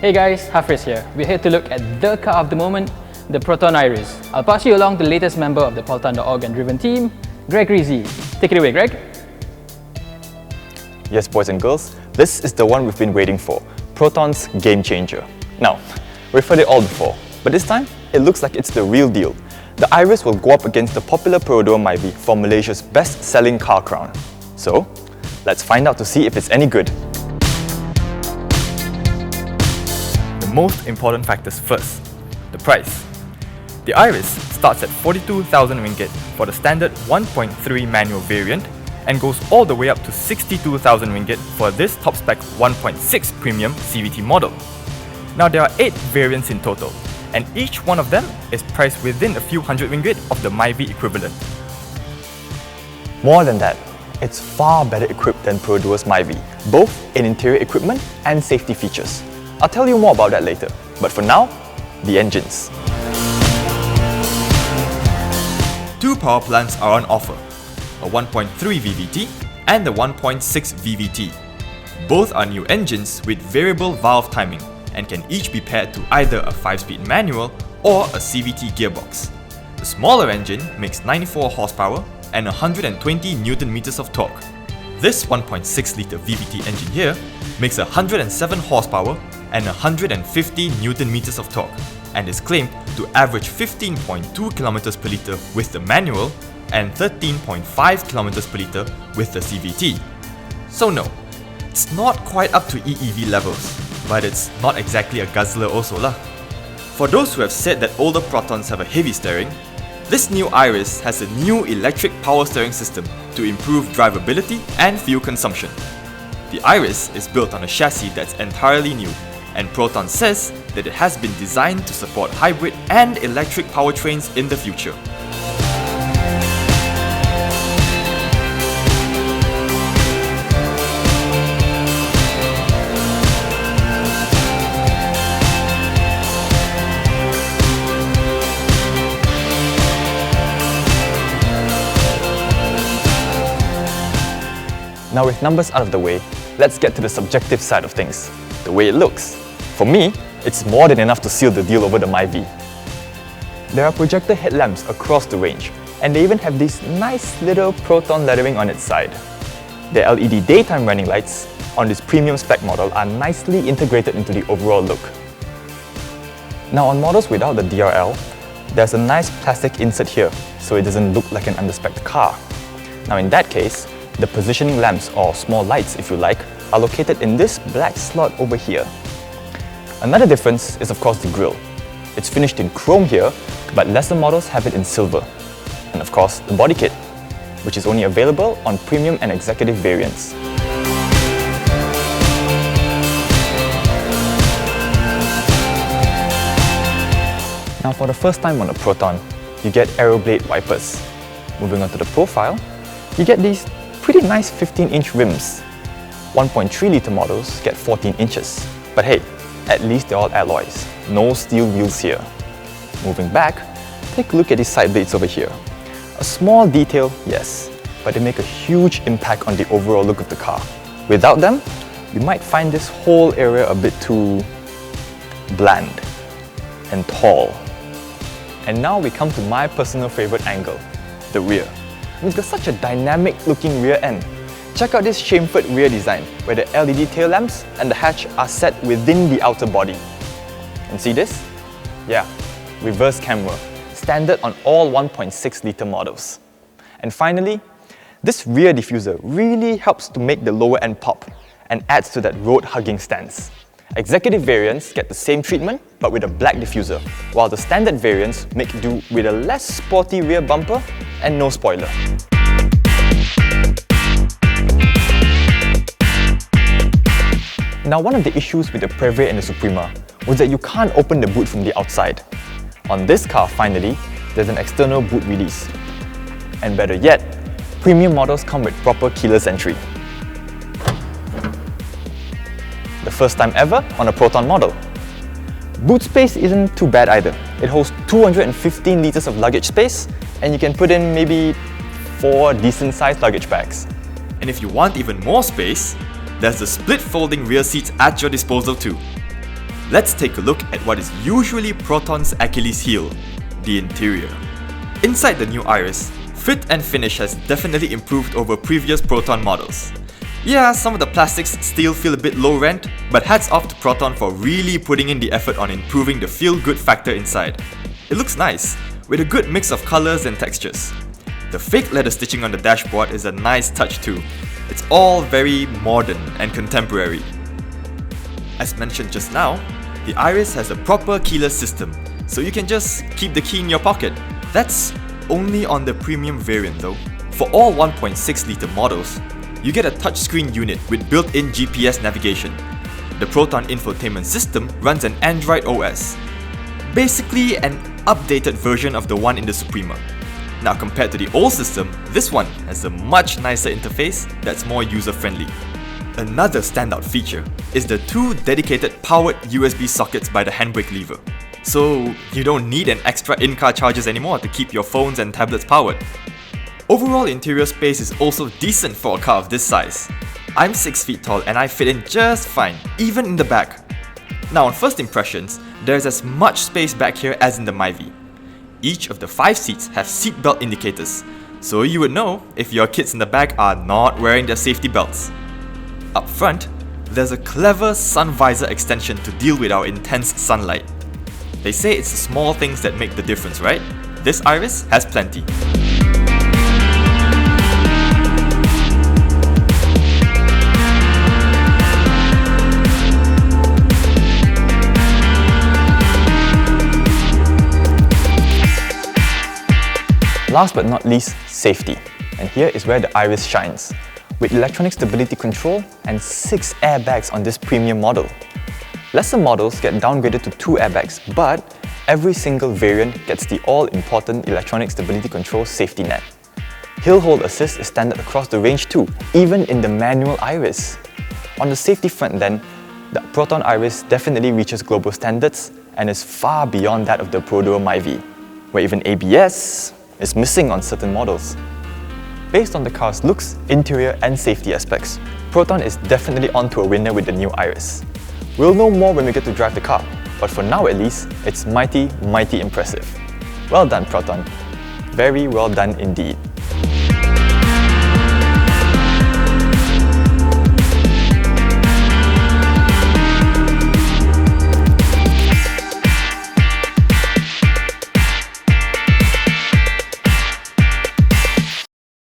Hey guys, Iriz here. We're here to look at the car of the moment, the Proton Iriz. I'll pass you along the latest member of the Proton.org and Driven team, Greg Rizzi. Take it away, Greg. Yes, boys and girls, this is the one we've been waiting for, Proton's game changer. Now, we've heard it all before, but this time, it looks like it's the real deal. The Iriz will go up against the popular Perodor Myvi for Malaysia's best-selling car crown. So, let's find out to see if it's any good. The most important factors first, the price. The Iriz starts at 42,000 ringgit for the standard 1.3 manual variant and goes all the way up to 62,000 ringgit for this top-spec 1.6 premium CVT model. Now there are 8 variants in total, and each one of them is priced within a few hundred ringgit of the Myvi equivalent. More than that, it's far better equipped than Perodor's Myvi, both in interior equipment and safety features. I'll tell you more about that later, but for now, the engines. 2 power plants are on offer, a 1.3 VVT and the 1.6 VVT. Both are new engines with variable valve timing and can each be paired to either a 5-speed manual or a CVT gearbox. The smaller engine makes 94 horsepower and 120 Nm of torque. This 1.6-litre VVT engine here makes 107 horsepower and 150 Nm of torque and is claimed to average 15.2 km per litre with the manual and 13.5 km per litre with the CVT. So no, it's not quite up to EEV levels, but it's not exactly a guzzler also lah. For those who have said that older Protons have a heavy steering, this new Iriz has a new electric power steering system to improve drivability and fuel consumption. The Iriz is built on a chassis that's entirely new, and Proton says that it has been designed to support hybrid and electric powertrains in the future. Now with numbers out of the way, let's get to the subjective side of things, the way it looks. For me, it's more than enough to seal the deal over the Myvi. There are projector headlamps across the range, and they even have this nice little Proton lettering on its side. The LED daytime running lights on this premium spec model are nicely integrated into the overall look. Now on models without the DRL, there's a nice plastic insert here, so it doesn't look like an underspec car. Now in that case, the positioning lamps, or small lights if you like, are located in this black slot over here. Another difference is of course the grille. It's finished in chrome here, but lesser models have it in silver. And of course the body kit, which is only available on premium and executive variants. Now for the first time on a Proton, you get Aeroblade wipers. Moving on to the profile, you get these pretty nice 15-inch rims. 1.3-litre models get 14 inches. But hey, at least they're all alloys. No steel wheels here. Moving back, take a look at these side blades over here. A small detail, yes, but they make a huge impact on the overall look of the car. Without them, you might find this whole area a bit too bland and tall. And now we come to my personal favorite angle, the rear. We've got such a dynamic looking rear end. Check out this chamfered rear design where the LED tail lamps and the hatch are set within the outer body. And see this? Yeah, reverse camera, standard on all 1.6-litre models. And finally, this rear diffuser really helps to make the lower end pop and adds to that road-hugging stance. Executive variants get the same treatment but with a black diffuser, while the standard variants make do with a less sporty rear bumper and no spoiler. Now one of the issues with the Previa and the Suprema was that you can't open the boot from the outside. On this car finally, there's an external boot release. And better yet, premium models come with proper keyless entry. The first time ever on a Proton model. Boot space isn't too bad either. It holds 215 litres of luggage space, and you can put in maybe 4 decent-sized luggage bags. And if you want even more space, there's the split folding rear seats at your disposal too. let's take a look at what is usually Proton's Achilles heel, the interior. Inside the new Iriz, fit and finish has definitely improved over previous Proton models. Yeah, some of the plastics still feel a bit low rent, but hats off to Proton for really putting in the effort on improving the feel-good factor inside. It looks nice, with a good mix of colours and textures. The fake leather stitching on the dashboard is a nice touch too. It's all very modern and contemporary. As mentioned just now, the Iriz has a proper keyless system, so you can just keep the key in your pocket. That's only on the premium variant though. For all 1.6 litre models, you get a touchscreen unit with built-in GPS navigation. The Proton infotainment system runs an Android OS, basically an updated version of the one in the Suprema. Now compared to the old system, this one has a much nicer interface that's more user-friendly. Another standout feature is the two dedicated powered USB sockets by the handbrake lever. So you don't need an extra in-car chargers anymore to keep your phones and tablets powered. Overall interior space is also decent for a car of this size. I'm 6 feet tall and I fit in just fine, even in the back. Now on first impressions, there's as much space back here as in the Myvi. Each of the 5 seats have seatbelt indicators, so you would know if your kids in the back are not wearing their safety belts. Up front, there's a clever sun visor extension to deal with our intense sunlight. They say it's the small things that make the difference, right? This Iriz has plenty. Last but not least, safety. And here is where the Iriz shines. With electronic stability control and 6 airbags on this premium model. Lesser models get downgraded to 2 airbags, but every single variant gets the all-important electronic stability control safety net. Hill hold assist is standard across the range too, even in the manual Iriz. On the safety front then, the Proton Iriz definitely reaches global standards and is far beyond that of the Pro-Duo Myvi, where even ABS is missing on certain models. Based on the car's looks, interior and safety aspects, Proton is definitely onto a winner with the new Iriz. We'll know more when we get to drive the car, but for now at least, it's mighty impressive. Well done, Proton. Very well done indeed.